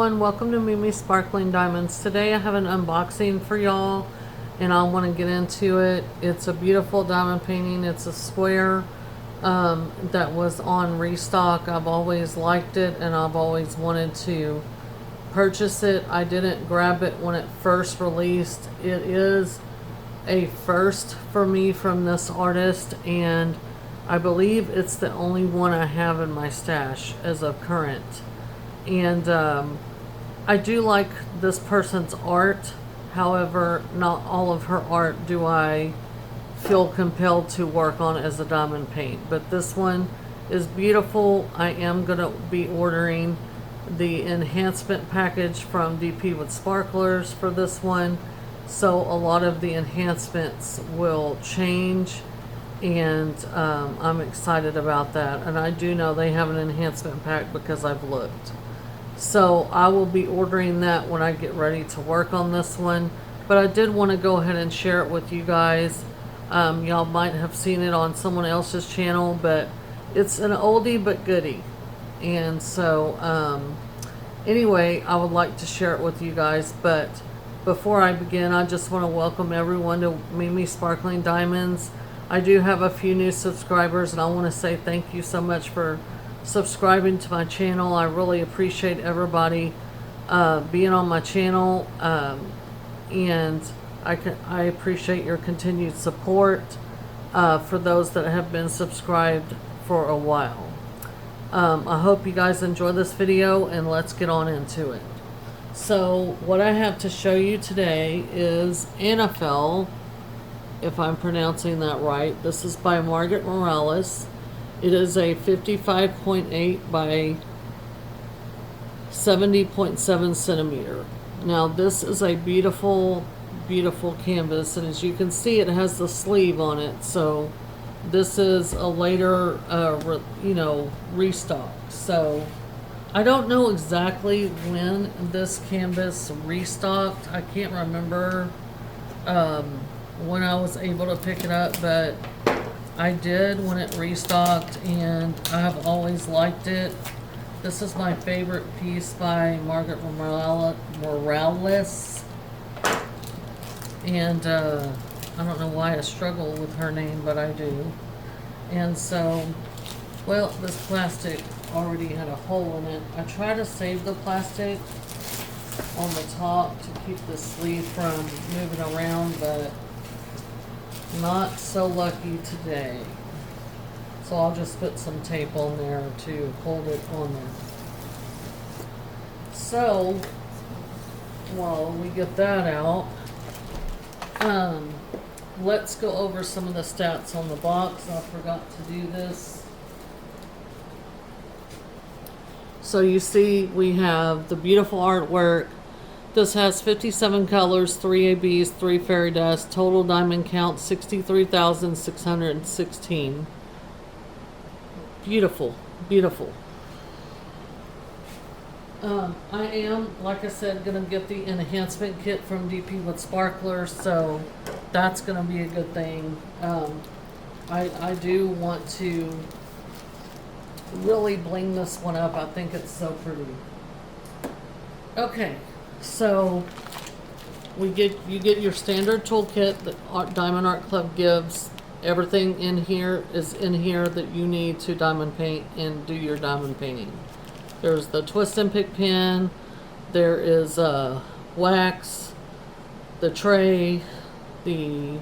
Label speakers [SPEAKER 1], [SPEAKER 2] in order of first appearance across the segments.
[SPEAKER 1] everyone, welcome to Mimi Sparkling Diamonds. Today I have an unboxing for y'all and I want to get into it. It's a beautiful diamond painting. It's a square that was on restock. I've always liked it and I've always wanted to purchase it. I didn't grab it when it first released. It is a first for me from this artist, and I believe it's the only one I have in my stash as of current. And I do like this person's art. However, not all of her art do I feel compelled to work on as a diamond paint. But this one is beautiful. I am going to be ordering the enhancement package from DP with Sparklers for this one. So a lot of the enhancements will change, and I'm excited about that. And I do know they have an enhancement pack because I've looked. So I will be ordering that when I get ready to work on this one. But I did want to go ahead and share it with you guys. Y'all might have seen it on someone else's channel, but it's an oldie but goodie. And so anyway, I would like to share it with you guys. But before I begin, I just want to welcome everyone to Mimi Sparkling Diamonds. I do have a few new subscribers, and I want to say thank you so much for subscribing to my channel. I really appreciate everybody being on my channel, and I appreciate your continued support for those that have been subscribed for a while. I hope you guys enjoy this video, and let's get on into it. So what I have to show you today is Anifel, if I'm pronouncing that right. This is by Margret Morales. It is a 55.8 by 70.7 centimeter. Now this is a beautiful, beautiful canvas, and as you can see, it has the sleeve on it. So this is a later, restock. So I don't know exactly when this canvas restocked. I can't remember when I was able to pick it up, but I did when it restocked, and I have always liked it. This is my favorite piece by Margret Morales. And I don't know why I struggle with her name, but I do. And so, well, this plastic already had a hole in it. I try to save the plastic on the top to keep the sleeve from moving around, but not so lucky today. So I'll just put some tape on there to hold it on there. So while we get that out, let's go over some of the stats on the box. I forgot to do this. So you see we have the beautiful artwork. This has 57 colors, 3 ABs, 3 fairy dust, total diamond count 63,616. Beautiful, beautiful. I am, like I said, going to get the enhancement kit from DP with Sparklers, so that's going to be a good thing. I do want to really bling this one up. I think it's so pretty. Okay. So you get your standard toolkit that Diamond Art Club gives. Everything in here is in here that you need to diamond paint and do your diamond painting. There's the twist and pick pen, there is wax, the tray, the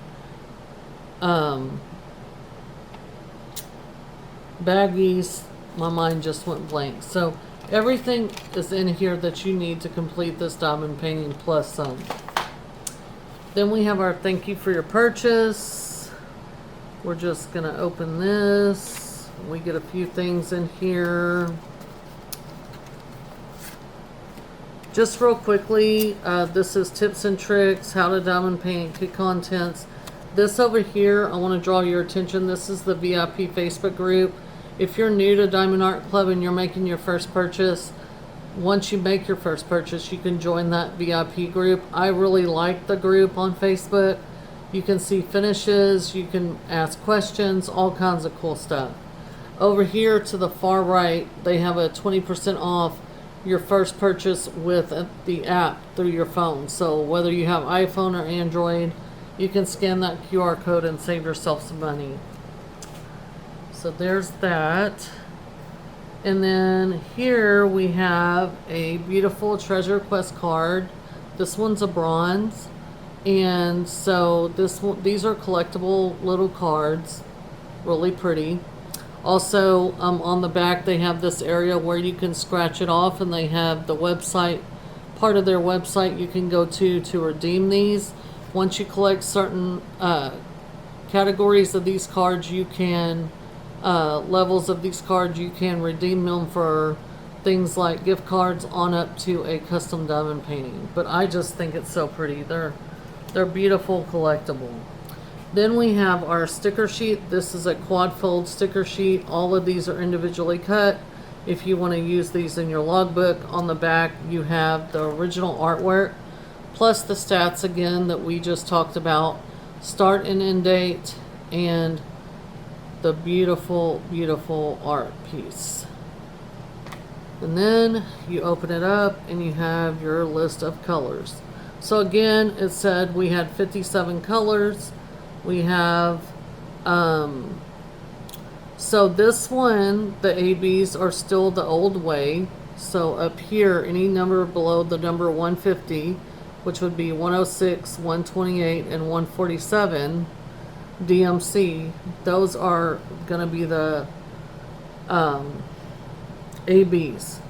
[SPEAKER 1] baggies. My mind just went blank. So everything is in here that you need to complete this diamond painting, plus some. Then we have our thank you for your purchase. We're just going to open this. We get a few things in here. Just real quickly, this is tips and tricks, how to diamond paint, kit contents. This over here, I want to draw your attention. This is the VIP Facebook group. If you're new to Diamond Art Club and you're making your first purchase, once you make your first purchase, you can join that VIP group. I really like the group on Facebook. You can see finishes, you can ask questions, all kinds of cool stuff. Over here to the far right, they have a 20% off your first purchase with the app through your phone. So whether you have iPhone or Android, you can scan that QR code and save yourself some money. So there's that. And then here we have a beautiful Treasure Quest card. This one's a bronze. And so these are collectible little cards. Really pretty. Also, on the back they have this area where you can scratch it off, and they have the website, part of their website you can go to redeem these. Once you collect certain categories of these cards, you can, levels of these cards, you can redeem them for things like gift cards on up to a custom diamond painting. But I just think it's so pretty. They're beautiful collectible. Then we have our sticker sheet. This is a quad fold sticker sheet. All of these are individually cut. If you want to use these in your logbook, on the back you have the original artwork plus the stats again that we just talked about, start and end date, and the beautiful, beautiful art piece. And then you open it up and you have your list of colors. So again, it said we had 57 colors. We have, so this one, the ABs are still the old way. So up here, any number below the number 150, which would be 106, 128, and 147, DMC, those are going to be the ABs.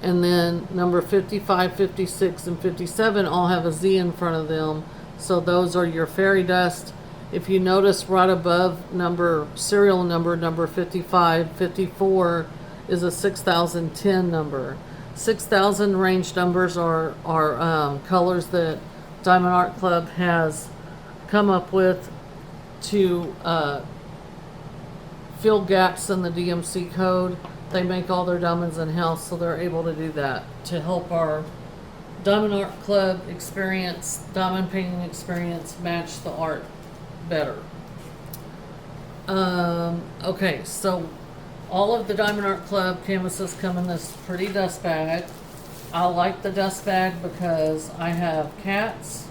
[SPEAKER 1] And then number 55, 56, and 57 all have a Z in front of them. So those are your fairy dust. If you notice right above serial number 55, 54 is a 6010 number. 6000 range numbers are colors that Diamond Art Club has come up with to fill gaps in the DMC code. They make all their diamonds in-house, so they're able to do that to help our Diamond Art Club experience, diamond painting experience, match the art better. Okay, so all of the Diamond Art Club canvases come in this pretty dust bag. I like the dust bag because I have cats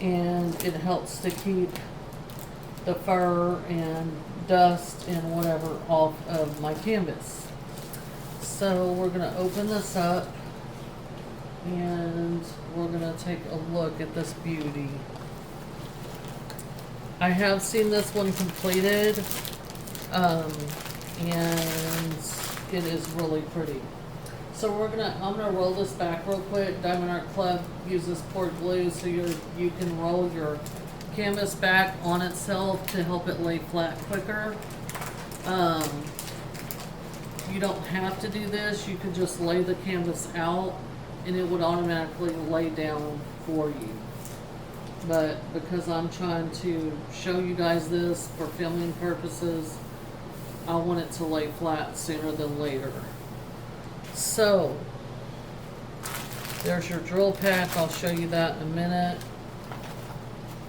[SPEAKER 1] and it helps to keep the fur and dust and whatever off of my canvas. So we're going to open this up and we're going to take a look at this beauty. I have seen this one completed, and it is really pretty. So I'm gonna roll this back real quick. Diamond Art Club uses poured glue, so you can roll your canvas back on itself to help it lay flat quicker. You don't have to do this. You can just lay the canvas out, and it would automatically lay down for you. But because I'm trying to show you guys this for filming purposes, I want it to lay flat sooner than later. So, there's your drill pack. I'll show you that in a minute.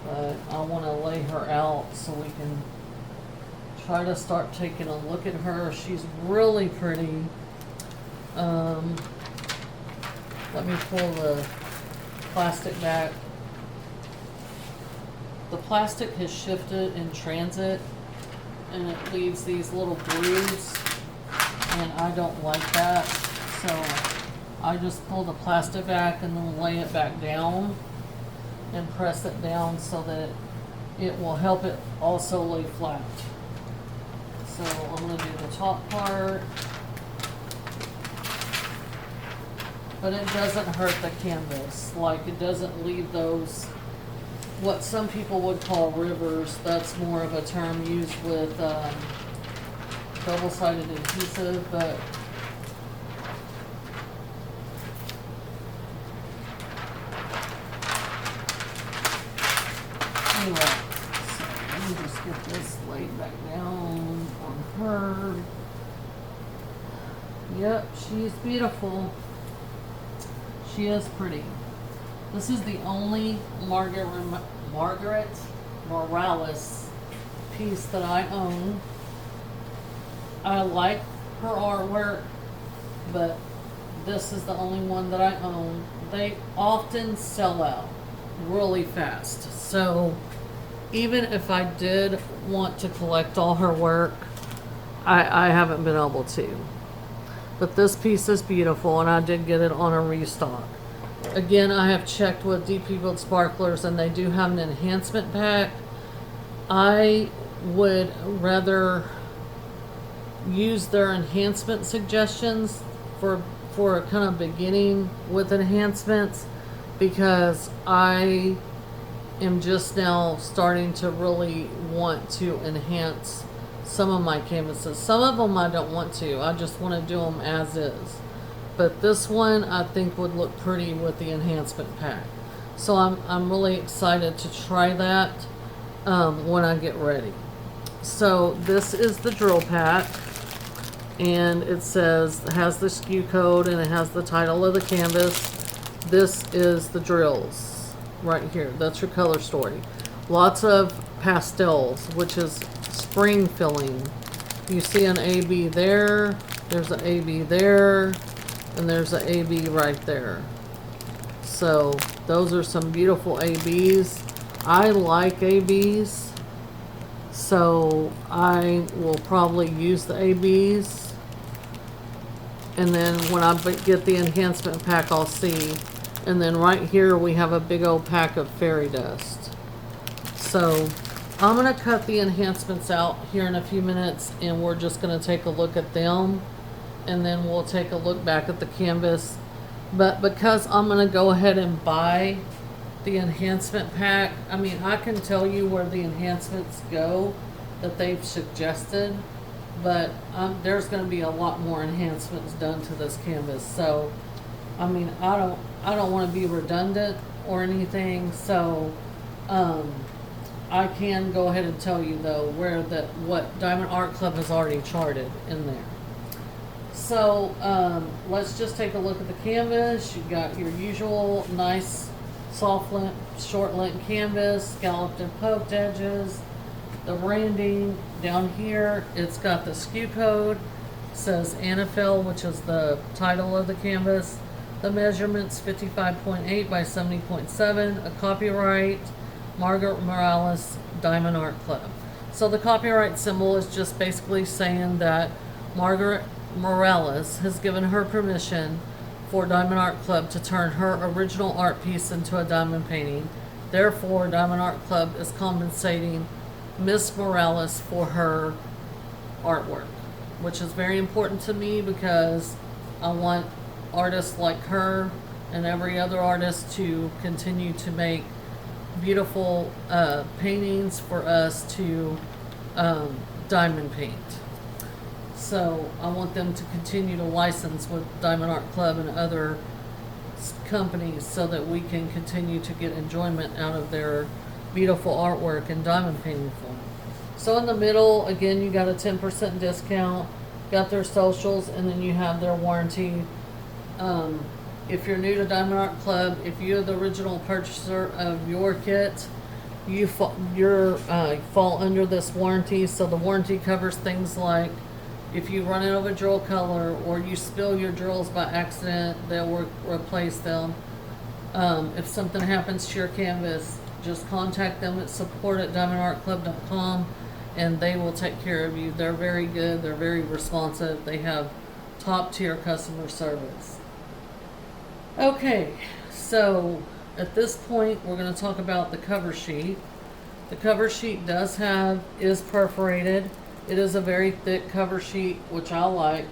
[SPEAKER 1] But I want to lay her out so we can try to start taking a look at her. She's really pretty. Let me pull the plastic back. The plastic has shifted in transit and it leaves these little grooves, and I don't like that. So I just pull the plastic back and then lay it back down and press it down so that it will help it also lay flat. So I'm going to do the top part, but it doesn't hurt the canvas. Like, it doesn't leave those what some people would call rivers. That's more of a term used with double-sided adhesive, but anyway, so let me just get this laid back down on her. Yep, she's beautiful. She is pretty. This is the only Margret Morales piece that I own. I like her artwork, but this is the only one that I own. They often sell out really fast. So even if I did want to collect all her work, I haven't been able to. But this piece is beautiful, and I did get it on a restock. Again, I have checked with DP Build Sparklers, and they do have an enhancement pack. I would rather use their enhancement suggestions for a kind of beginning with enhancements, because I am just now starting to really want to enhance some of my canvases. Some of them I don't want to. I just want to do them as is. But this one I think would look pretty with the enhancement pack. So I'm really excited to try that when I get ready. So this is the drill pack, and it says, it has the SKU code and it has the title of the canvas. This is the drills right here. That's your color story. Lots of pastels, which is spring filling. You see an AB there, there's an AB there, and there's an AB right there. So those are some beautiful ABs. I like ABs, so I will probably use the ABs. And then when I get the enhancement pack, I'll see. And then right here we have a big old pack of fairy dust. So I'm going to cut the enhancements out here in a few minutes, and we're just going to take a look at them, and then we'll take a look back at the canvas. But because I'm going to go ahead and buy the enhancement pack, I mean, I can tell you where the enhancements go that they've suggested, but there's going to be a lot more enhancements done to this canvas. So I mean, I don't want to be redundant or anything, so I can go ahead and tell you though what Diamond Art Club has already charted in there. So let's just take a look at the canvas. You've got your usual nice soft lint, short lint canvas, scalloped and poked edges. The branding down here, it's got the SKU code. It says Anifel, which is the title of the canvas. The measurements 55.8 by 70.7. A copyright, Margret Morales Diamond Art Club. So the copyright symbol is just basically saying that Margret Morales has given her permission for Diamond Art Club to turn her original art piece into a diamond painting. Therefore, Diamond Art Club is compensating Miss Morales for her artwork, which is very important to me because I want artists like her and every other artist to continue to make beautiful paintings for us to diamond paint. So I want them to continue to license with Diamond Art Club and other companies so that we can continue to get enjoyment out of their beautiful artwork in diamond painting form. So in the middle, again, you got a 10% discount, got their socials, and then you have their warranty. If you're new to Diamond Art Club, if you're the original purchaser of your kit, you fall under this warranty. So the warranty covers things like if you run out of a drill color or you spill your drills by accident, they'll replace them. If something happens to your canvas, just contact them at support@diamondartclub.com and they will take care of you. They're very good. They're very responsive. They have top tier customer service. Okay, so at this point we're going to talk about the cover sheet. The cover sheet is perforated. It is a very thick cover sheet, which I like.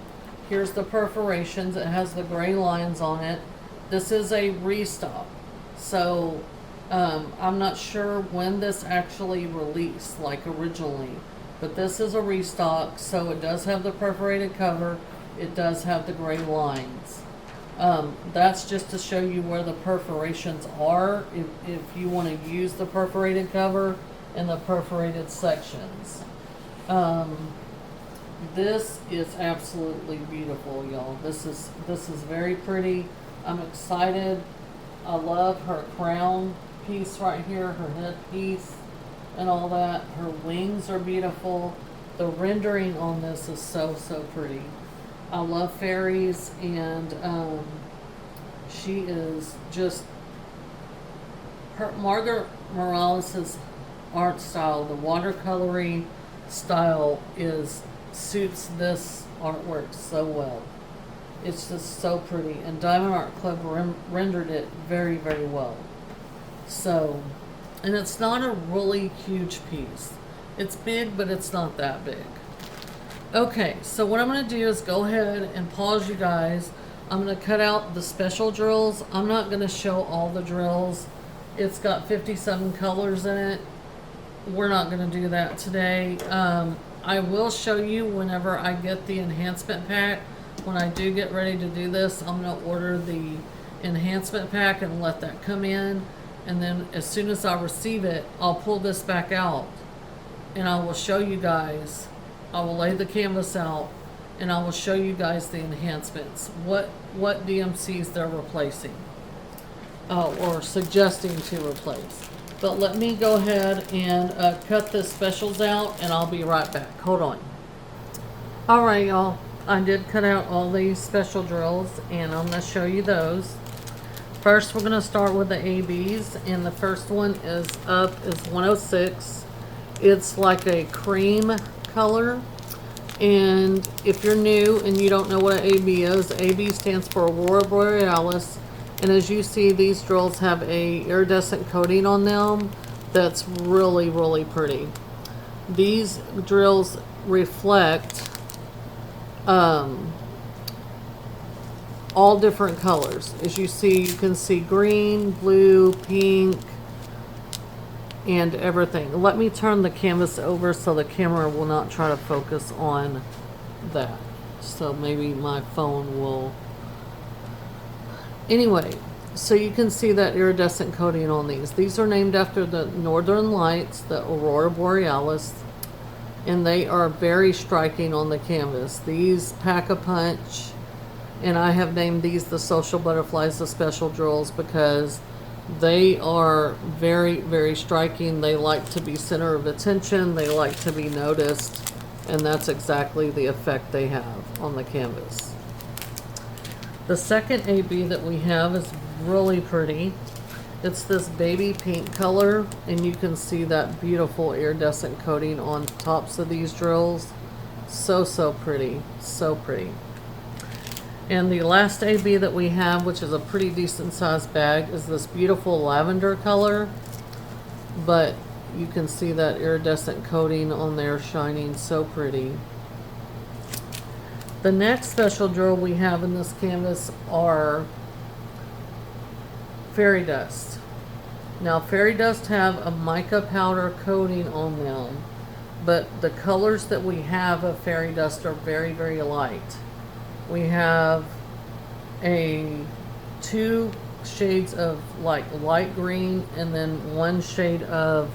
[SPEAKER 1] Here's the perforations. It has the gray lines on it. This is a restock. So I'm not sure when this actually released, like originally, but this is a restock. So it does have the perforated cover. It does have the gray lines. That's just to show you where the perforations are if you want to use the perforated cover in the perforated sections. This is absolutely beautiful, y'all. This is very pretty. I'm excited. I love her crown piece right here, her head piece and all that. Her wings are beautiful. The rendering on this is so pretty. I love fairies, and she is just Margaret Morales' art style, the watercolory style, is suits this artwork so well. It's just so pretty, and Diamond Art Club rendered it very, very well. So, and it's not a really huge piece. It's big, but it's not that big. Okay, so what I'm going to do is go ahead and pause you guys. I'm going to cut out the special drills. I'm not going to show all the drills. It's got 57 colors in it. We're not going to do that today. I will show you whenever I get the enhancement pack. When I do get ready to do this, I'm going to order the enhancement pack and let that come in. And then as soon as I receive it, I'll pull this back out and I will show you guys. I will lay the canvas out and I will show you guys the enhancements, what DMCs they're replacing or suggesting to replace. But let me go ahead and cut the specials out, and I'll be right back. Hold on. All right, y'all. I did cut out all these special drills, and I'm going to show you those. First, we're going to start with the ABs, and the first one is 106. It's like a cream color. And if you're new and you don't know what an AB is, AB stands for Aurora Borealis. And as you see, these drills have a iridescent coating on them that's really, really pretty. These drills reflect all different colors. As you see, you can see green, blue, pink, and everything. Let me turn the canvas over so the camera will not try to focus on that. So maybe my phone will. Anyway, so you can see that iridescent coating on these. These are named after the Northern Lights, the Aurora Borealis, and they are very striking on the canvas. These pack a punch, and I have named these the Social Butterflies, the special drills, because they are very, very striking. They like to be center of attention. They like to be noticed, and that's exactly the effect they have on the canvas. The second AB that we have is really pretty. It's this baby pink color, and you can see that beautiful iridescent coating on tops of these drills. So, so pretty. So pretty. And the last AB that we have, which is a pretty decent sized bag, is this beautiful lavender color. But you can see that iridescent coating on there shining so pretty. The next special drill we have in this canvas are fairy dust. Now, fairy dust have a mica powder coating on them, but the colors that we have of fairy dust are very, very light. We have two shades of like light green, and then one shade of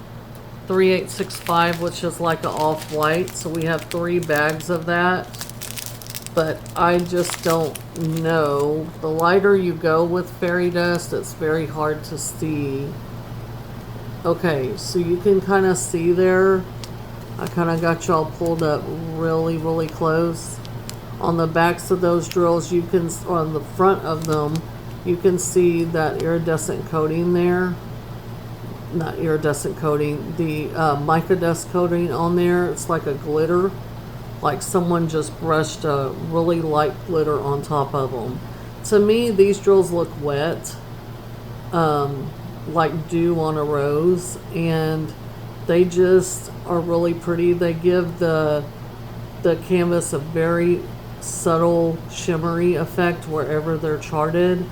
[SPEAKER 1] 3865, which is like an off-white. So we have 3 bags of that. But I just don't know. The lighter you go with fairy dust, it's very hard to see. Okay, so you can kind of see there. I kind of got y'all pulled up really, really close. On the backs of those drills, you can, or on the front of them, you can see that iridescent coating there. Not iridescent coating, the mica dust coating on there. It's like a glitter. Like someone just brushed a really light glitter on top of them. To me, these drills look wet, like dew on a rose, and they just are really pretty. They give the canvas a very subtle shimmery effect wherever they're charted,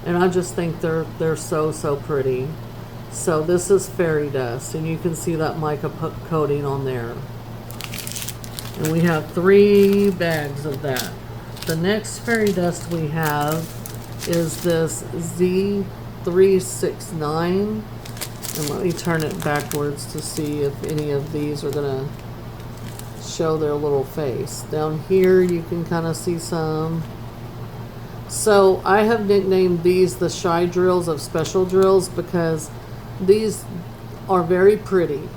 [SPEAKER 1] and I just think they're so, so pretty. So this is fairy dust, and you can see that mica coating on there. And we have 3 bags of that. The next fairy dust we have is this Z369. And let me turn it backwards to see if any of these are going to show their little face. Down here you can kind of see some. So I have nicknamed these the shy drills of special drills because these are very pretty,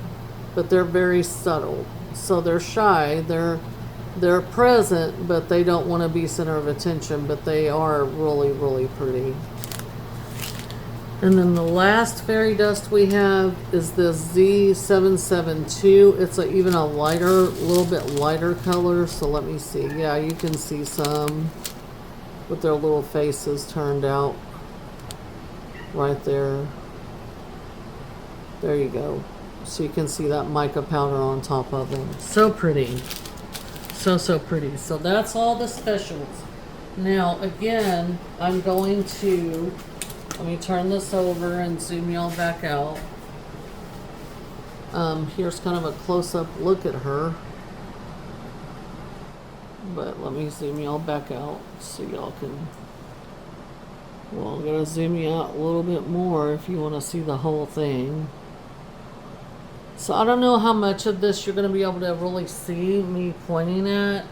[SPEAKER 1] but they're very subtle. So they're shy, they're They're present, but they don't want to be center of attention, but they are really, really pretty. And then the last fairy dust we have is this Z772. It's even a lighter, little bit lighter color. So let me see. Yeah, you can see some with their little faces turned out right there. There you go. So you can see that mica powder on top of them. So pretty. So, so pretty. So that's all the specials. Now, again, I'm going to, let me turn this over and zoom y'all back out. Here's kind of a close-up look at her. But let me zoom y'all back out so y'all can, well, I'm going to zoom you out a little bit more if you want to see the whole thing. So I don't know how much of this you're going to be able to really see me pointing at.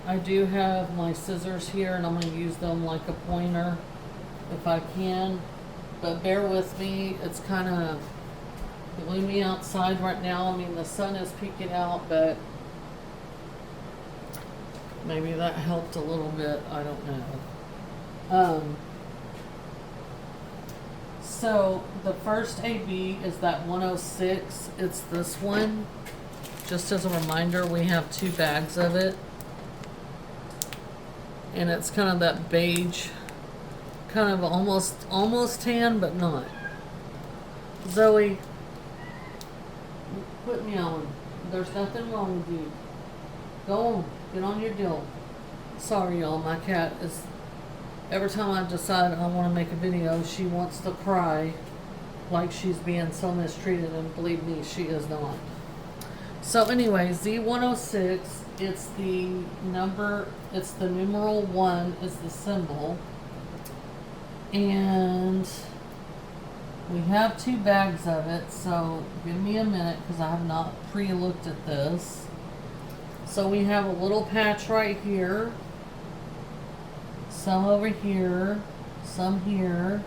[SPEAKER 1] I do have my scissors here and I'm going to use them like a pointer if I can. But bear with me, it's kind of gloomy outside right now. I mean, the sun is peeking out, but maybe that helped a little bit. I don't know. So the first AB is that 106. It's this one. Just as a reminder, we have 2 bags of it. And it's kind of that beige, kind of almost tan, but not. Zoe, quit meowing. There's nothing wrong with you. Go on, get on your deal. Sorry, y'all, my cat is, every time I decide I want to make a video, she wants to cry like she's being so mistreated, and believe me, she is not. So anyway, Z106, it's the number, it's the numeral 1 is the symbol. And we have 2 bags of it, so give me a minute because I have not pre-looked at this. So we have a little patch right here, some over here, some here.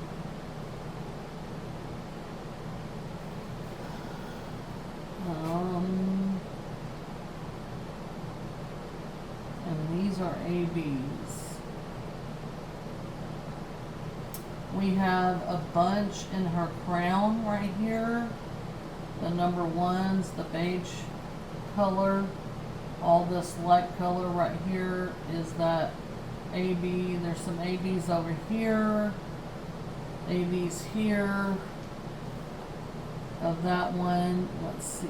[SPEAKER 1] And these are ABs. We have a bunch in her crown right here. The number 1's the beige color. All this light color right here is that AB. There's some ABs over here. ABs here. Of that one, let's see.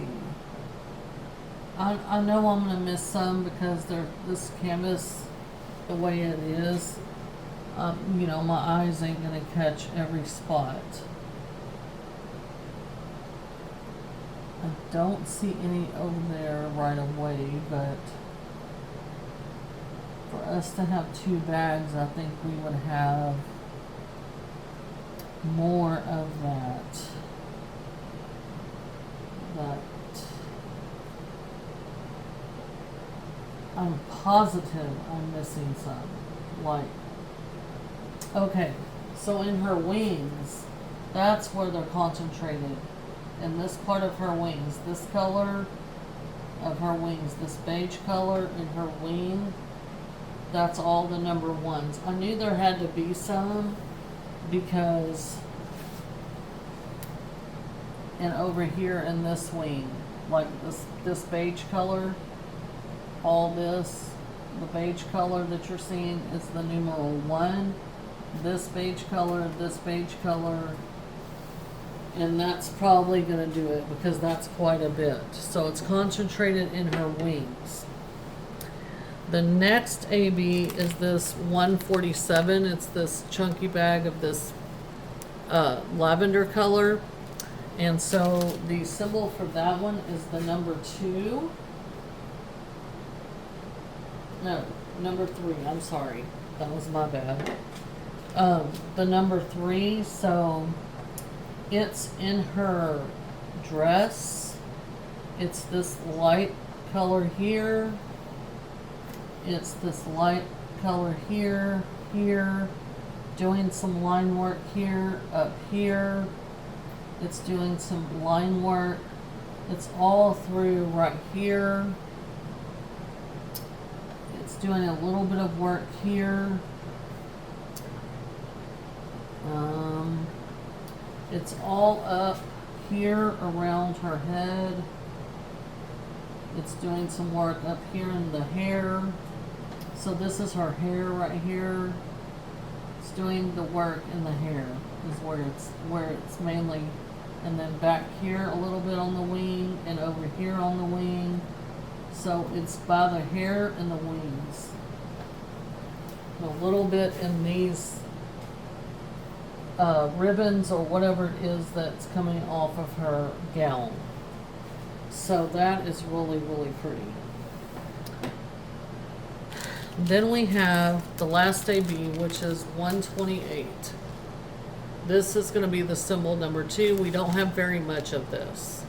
[SPEAKER 1] I know I'm gonna miss some because this canvas, the way it is, you know, my eyes ain't gonna catch every spot. I don't see any over there right away, but for us to have 2 bags, I think we would have more of that. But I'm positive I'm missing some. Like, okay, so in her wings, that's where they're concentrated. In this part of her wings, this color of her wings, this beige color in her wing, that's all the number 1's. I knew there had to be some because, and over here in this wing, like this beige color, all this, the beige color that you're seeing is the numeral 1. This beige color, and that's probably going to do it because that's quite a bit. So it's concentrated in her wings. The next AB is this 147. It's this chunky bag of this lavender color. And so the symbol for that one is the number 2. No, number 3. I'm sorry. That was my bad. The number 3, so it's in her dress. It's this light color here. It's this light color here, doing some line work here, up here. It's doing some line work. It's all through right here. doing a little bit of work here. It's all up here around her head. It's doing some work up here in the hair. So this is her hair right here. It's doing the work in the hair is where it's mainly, and then back here a little bit on the wing and over here on the wing. So it's by the hair and the wings. A little bit in these ribbons or whatever it is that's coming off of her gown. So that is really, really pretty. Then we have the last AB, which is 128. This is going to be the symbol number 2. We don't have very much of this.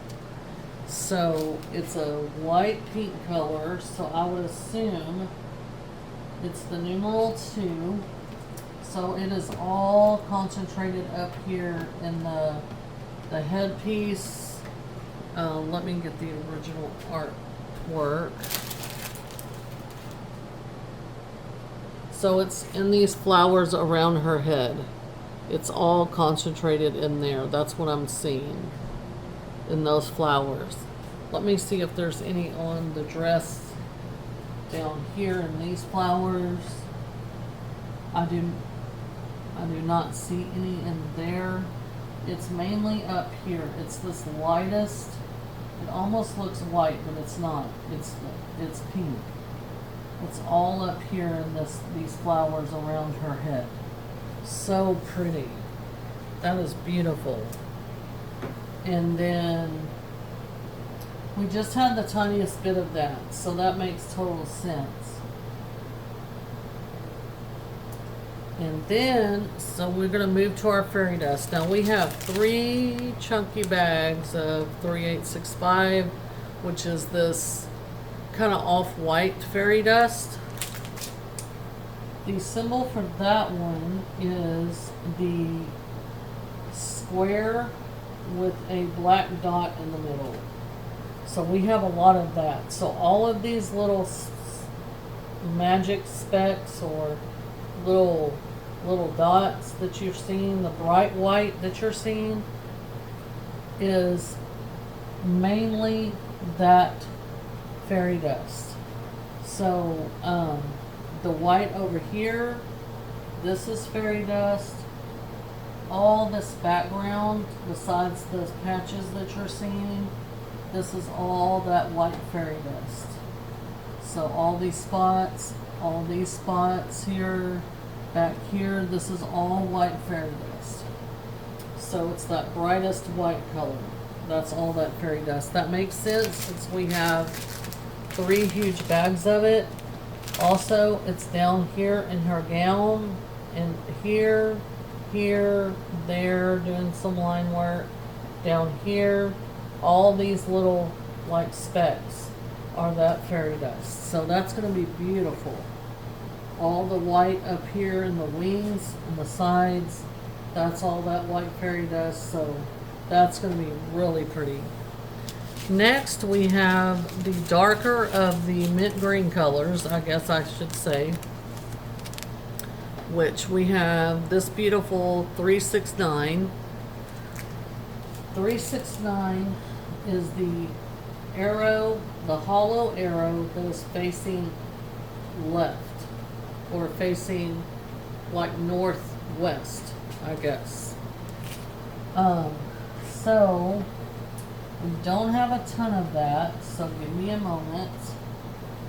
[SPEAKER 1] So it's a white pink color, so I would assume it's the numeral 2. So it is all concentrated up here in the headpiece. Let me get the original artwork. So it's in these flowers around her head. It's all concentrated in there. That's what I'm seeing in those flowers. Let me see if there's any on the dress down here in these flowers. I do not see any in there. It's mainly up here. It's this lightest. It almost looks white, but it's not. It's pink. It's all up here in these flowers around her head. So pretty. That is beautiful. And then we just had the tiniest bit of that, so that makes total sense. And then, so we're going to move to our fairy dust. Now we have 3 chunky bags of 3865, which is this kind of off-white fairy dust. The symbol for that one is the square with a black dot in the middle. So we have a lot of that. So all of these little magic specks or little dots that you're seeing, the bright white that you're seeing, is mainly that fairy dust. So the white over here, this is fairy dust. All this background, besides those patches that you're seeing, this is all that white fairy dust. So all these spots here, back here, this is all white fairy dust. So it's that brightest white color. That's all that fairy dust. That makes sense since we have 3 huge bags of it. Also, it's down here in her gown, and here, there, doing some line work. Down here, all these little like specks are that fairy dust. So that's going to be beautiful. All the white up here in the wings and the sides, that's all that white fairy dust. So that's going to be really pretty. Next, we have the darker of the mint green colors, I guess I should say, which we have this beautiful 369. 369 is the arrow, the hollow arrow that is facing left, or facing like northwest, I guess. So we don't have a ton of that, so give me a moment.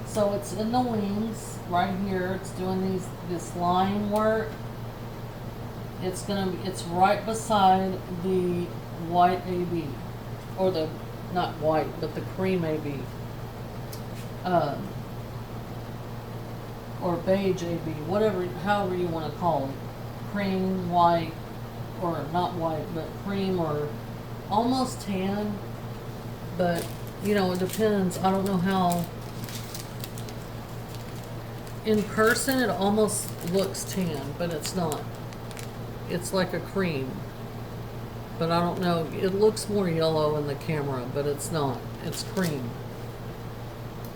[SPEAKER 1] So it's in the wings right here. It's doing this line work. It's right beside the white AB, or the not white, but the cream AB, or beige AB, whatever, however you want to call it, cream, white, or not white, but cream, or almost tan. But you know, it depends. I don't know how. In person, it almost looks tan, but it's not. It's like a cream. But I don't know. It looks more yellow in the camera, but it's not. It's cream.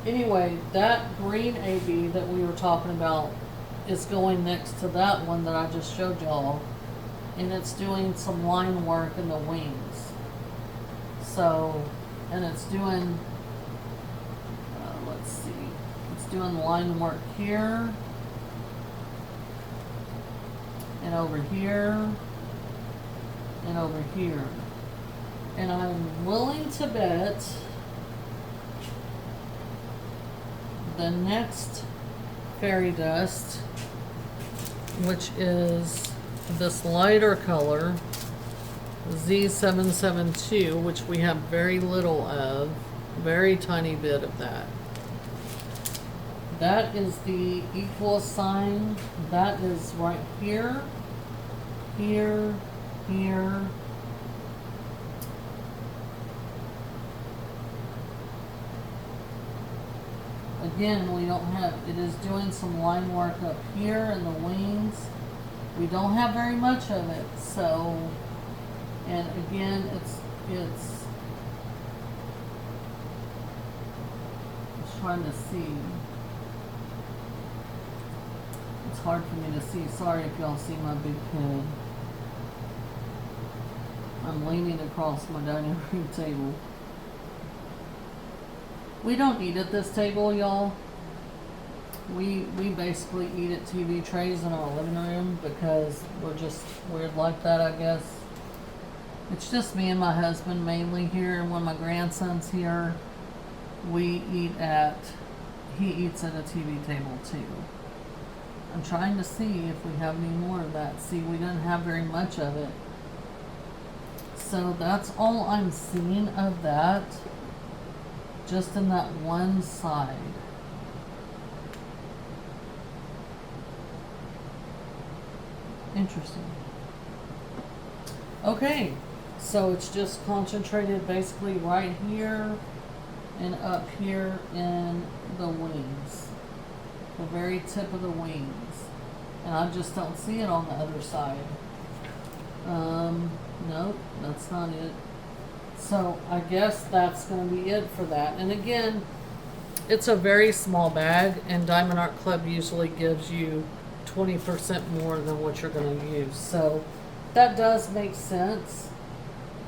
[SPEAKER 1] Anyway, that green AB that we were talking about is going next to that one that I just showed y'all, and it's doing some line work in the wings. So, and it's doing, let's see, it's doing line work here, and over here, and over here. And I'm willing to bet the next fairy dust, which is this lighter color, Z772, which we have very little of, very tiny bit of that. That is the equal sign. That is right here, here, here. Again, we don't have, it is doing some line work up here in the wings. We don't have very much of it, so, and again, it's trying to see. It's hard for me to see. Sorry if y'all see my big head. I'm leaning across my dining room table. We don't eat at this table, y'all. We basically eat at TV trays in our living room because we're just weird like that, I guess. It's just me and my husband mainly here, and when my grandson's here, he eats at a TV table too. I'm trying to see if we have any more of that. See, we didn't have very much of it. So that's all I'm seeing of that. Just in that one side. Interesting. Okay, so it's just concentrated basically right here and up here in the wings. The very tip of the wings. And I just don't see it on the other side. Nope, that's not it. So I guess that's going to be it for that. And again, it's a very small bag, and Diamond Art Club usually gives you 20% more than what you're going to use. So that does make sense.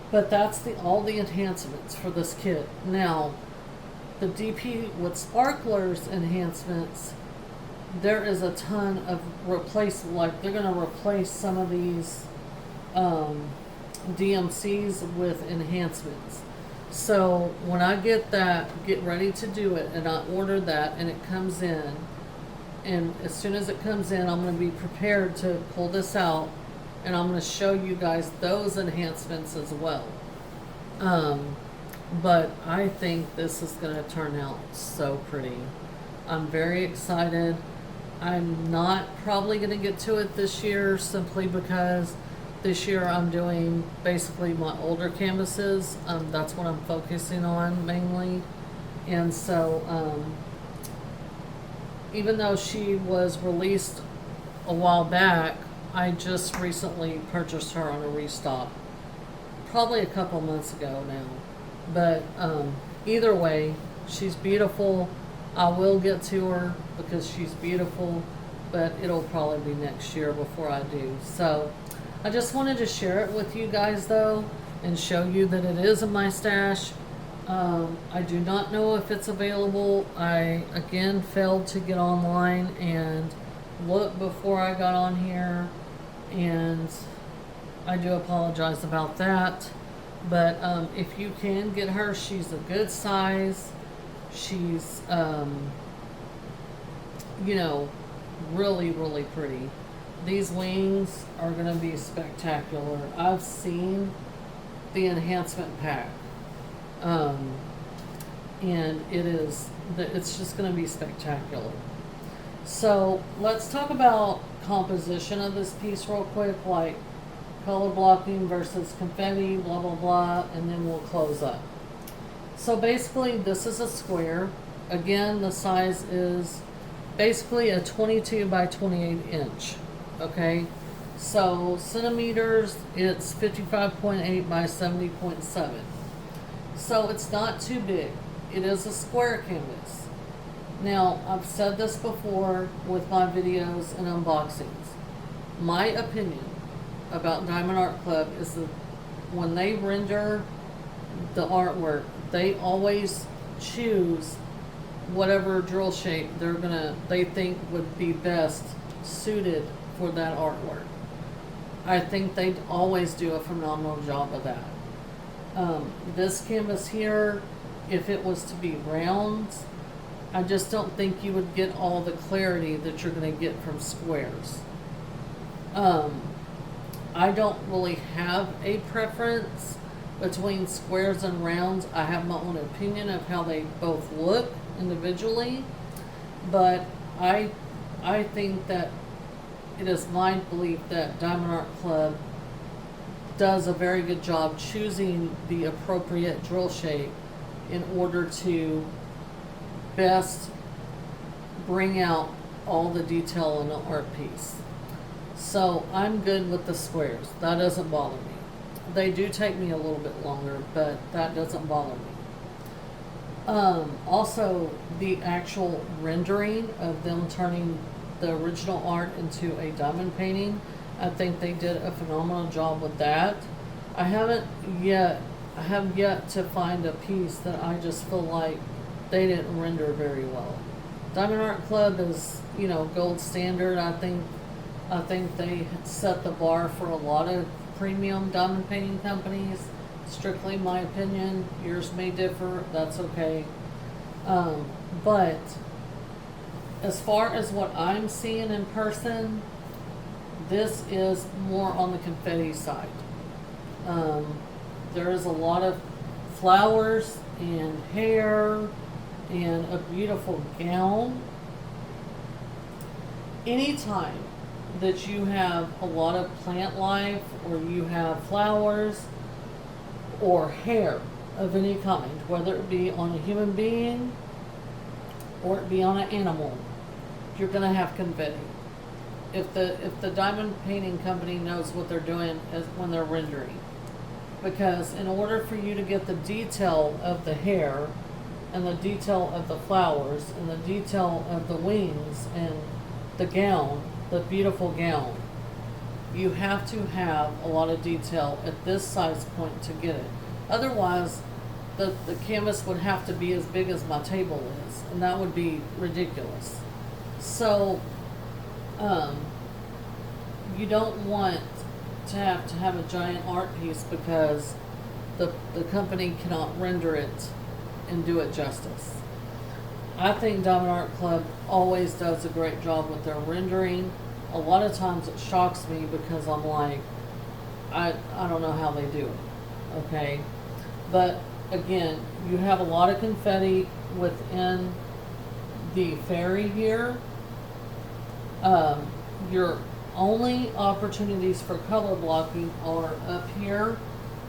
[SPEAKER 1] But that's all the enhancements for this kit. Now, the DP with sparklers enhancements, there is a ton of like they're going to replace some of these DMCs with enhancements. So when I get ready to do it, and I order that, and it comes in, and as soon as it comes in, I'm going to be prepared to pull this out, and I'm going to show you guys those enhancements as well. But I think this is going to turn out so pretty. I'm very excited. I'm not probably going to get to it this year simply because this year I'm doing basically my older canvases. That's what I'm focusing on mainly. And so even though she was released a while back, I just recently purchased her on a restock. Probably a couple months ago now. But either way, she's beautiful. I will get to her because she's beautiful, but it'll probably be next year before I do. So I just wanted to share it with you guys though, and show you that it is in my stash. I do not know if it's available. I again failed to get online and look before I got on here, and I do apologize about that. But if you can get her, she's a good size. She's you know, really, really pretty. These wings are going to be spectacular. I've seen the enhancement pack. And it's just going to be spectacular. So let's talk about composition of this piece real quick, like color blocking versus confetti, blah, blah, blah, and then we'll close up. So basically this is a square. Again, the size is basically a 22 by 28 inch. Okay, so centimeters, it's 55.8 by 70.7. So it's not too big. It is a square canvas. Now, I've said this before with my videos and unboxings. My opinion about Diamond Art Club is that when they render the artwork, they always choose whatever drill shape they think would be best suited for that artwork. I think they always do a phenomenal job of that. This canvas here, if it was to be round, I just don't think you would get all the clarity that you're going to get from squares. I don't really have a preference between squares and rounds. I have my own opinion of how they both look individually, but I think that it is my belief that Diamond Art Club does a very good job choosing the appropriate drill shape in order to best bring out all the detail in an art piece. So I'm good with the squares. That doesn't bother me. They do take me a little bit longer, but that doesn't bother me. Also, the actual rendering of them turning the original art into a diamond painting, I think they did a phenomenal job with that. I have yet to find a piece that I just feel like they didn't render very well. Diamond Art Club is, gold standard. I think they set the bar for a lot of premium diamond painting companies. Strictly my opinion. Yours may differ. That's okay. But as far as what I'm seeing in person, this is more on the confetti side. There is a lot of flowers and hair and a beautiful gown. Anytime that you have a lot of plant life, or you have flowers or hair of any kind, whether it be on a human being or it be on an animal, you're going to have confetti. If the diamond painting company knows what they're doing is when they're rendering, because in order for you to get the detail of the hair and the detail of the flowers and the detail of the wings and the gown, the beautiful gown, you have to have a lot of detail at this size point to get it. Otherwise, the canvas would have to be as big as my table is, and that would be ridiculous. So, you don't want to have a giant art piece because the company cannot render it and do it justice. I think Diamond Art Club always does a great job with their rendering. A lot of times it shocks me because I'm like, I don't know how they do it, okay? But again, you have a lot of confetti within the fairy here. Your only opportunities for color blocking are up here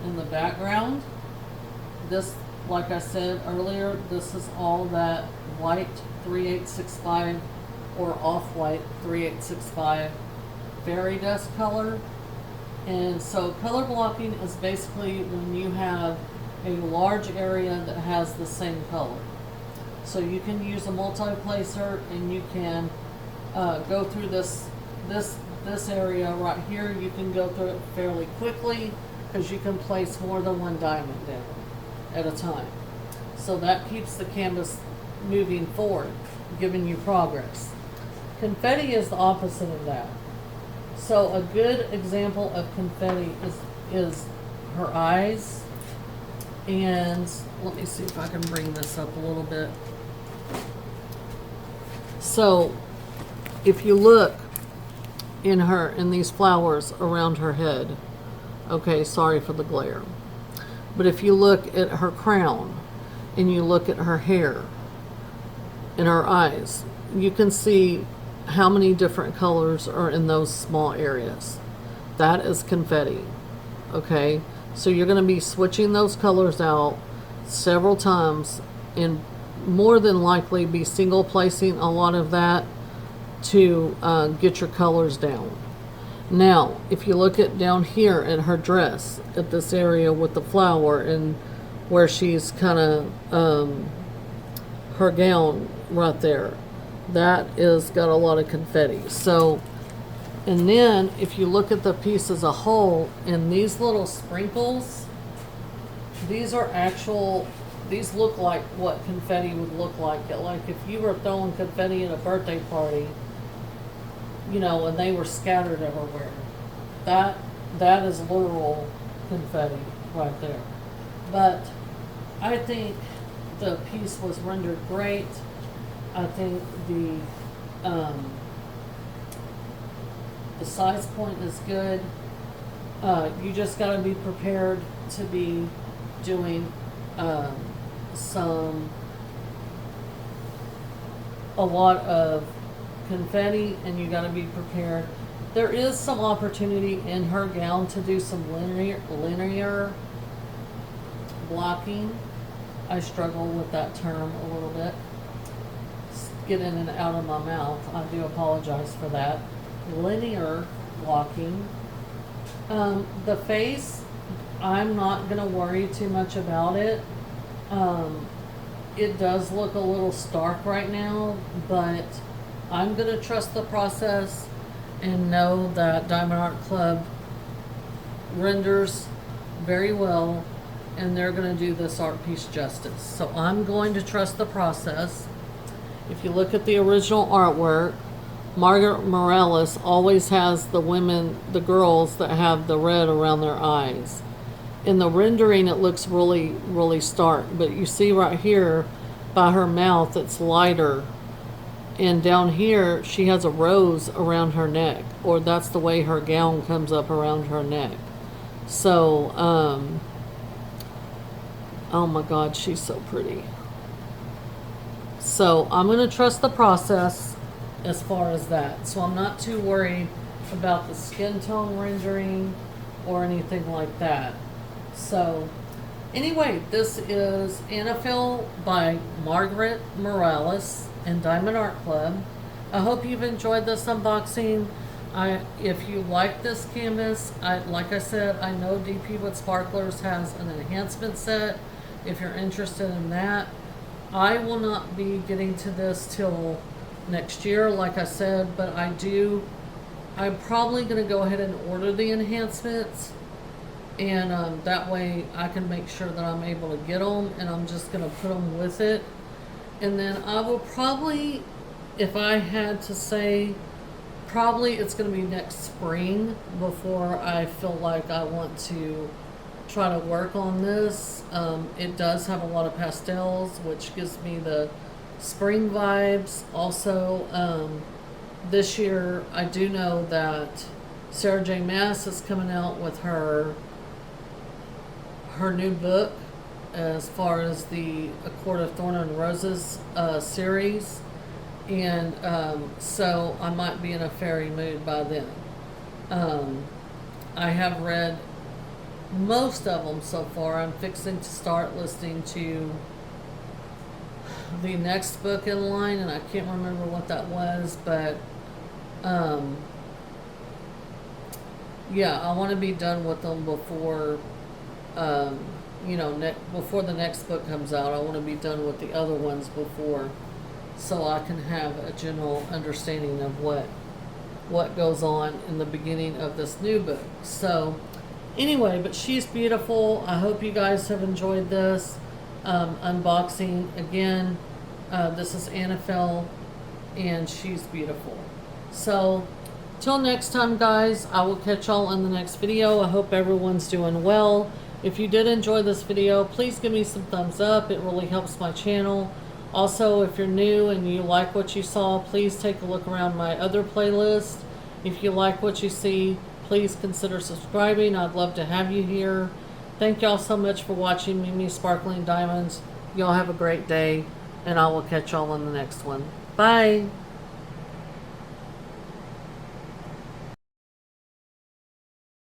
[SPEAKER 1] in the background. This, like I said earlier, this is all that white 3865 or off-white 3865 fairy dust color. And so color blocking is basically when you have a large area that has the same color. So you can use a multi-placer and you can go through this area right here. You can go through it fairly quickly because you can place more than one diamond down at a time. So that keeps the canvas moving forward, giving you progress. Confetti is the opposite of that. So a good example of confetti is her eyes. And let me see if I can bring this up a little bit. So if you look in these flowers around her head, okay, sorry for the glare, but if you look at her crown and you look at her hair and her eyes, you can see how many different colors are in those small areas. That is confetti, okay? So you're going to be switching those colors out several times and more than likely be single placing a lot of that to get your colors down. Now, if you look at down here at her dress, at this area with the flower and where she's kind of her gown right there. That is got a lot of confetti. So, and then if you look at the piece as a whole, and these little sprinkles, these are actual, these look like what confetti would look like. Like if you were throwing confetti at a birthday party, you know, and they were scattered everywhere. That is literal confetti right there. But I think the piece was rendered great. I think the size point is good. You just got to be prepared to be doing a lot of confetti, and you got to be prepared. There is some opportunity in her gown to do some linear blocking. I struggle with that term a little bit. Get in and out of my mouth. I do apologize for that. Linear blocking. The face, I'm not going to worry too much about it. It does look a little stark right now, but I'm going to trust the process and know that Diamond Art Club renders very well, and they're going to do this art piece justice. So I'm going to trust the process. If you look at the original artwork, Margret Morales always has the women, the girls that have the red around their eyes. In the rendering, it looks really, really stark, but you see right here by her mouth, it's lighter. And down here, she has a rose around her neck, or that's the way her gown comes up around her neck. So, oh my God, she's so pretty. So I'm going to trust the process as far as that. So I'm not too worried about the skin tone rendering or anything like that. So anyway, this is Anifel by Margret Morales and Diamond Art Club. I hope you've enjoyed this unboxing. If you like this canvas, like I said, I know DP with Sparklers has an enhancement set. If you're interested in that, I will not be getting to this till next year, like I said, but I'm probably going to go ahead and order the enhancements, and that way I can make sure that I'm able to get them, and I'm just going to put them with it. And then I will probably, if I had to say, probably it's going to be next spring before I feel like I want to try to work on this. It does have a lot of pastels, which gives me the spring vibes. Also, this year I do know that Sarah J. Maas is coming out with her new book as far as the A Court of Thorn and Roses series, and so I might be in a fairy mood by then. I have read most of them so far. I'm fixing to start listening to the next book in line, and I can't remember what that was, but yeah, I want to be done with them before before the next book comes out. I want to be done with the other ones before, so I can have a general understanding of what goes on in the beginning of this new book. So anyway, but she's beautiful. I hope you guys have enjoyed this unboxing. Again, this is Anifel, and she's beautiful. So till next time, guys, I will catch y'all in the next video. I hope everyone's doing well. If you did enjoy this video, please give me some thumbs up. It really helps my channel. Also, if you're new and you like what you saw, please take a look around my other playlist. If you like what you see, please consider subscribing. I'd love to have you here. Thank y'all so much for watching Mimi Sparkling Diamonds. Y'all have a great day, and I will catch y'all in the next one. Bye.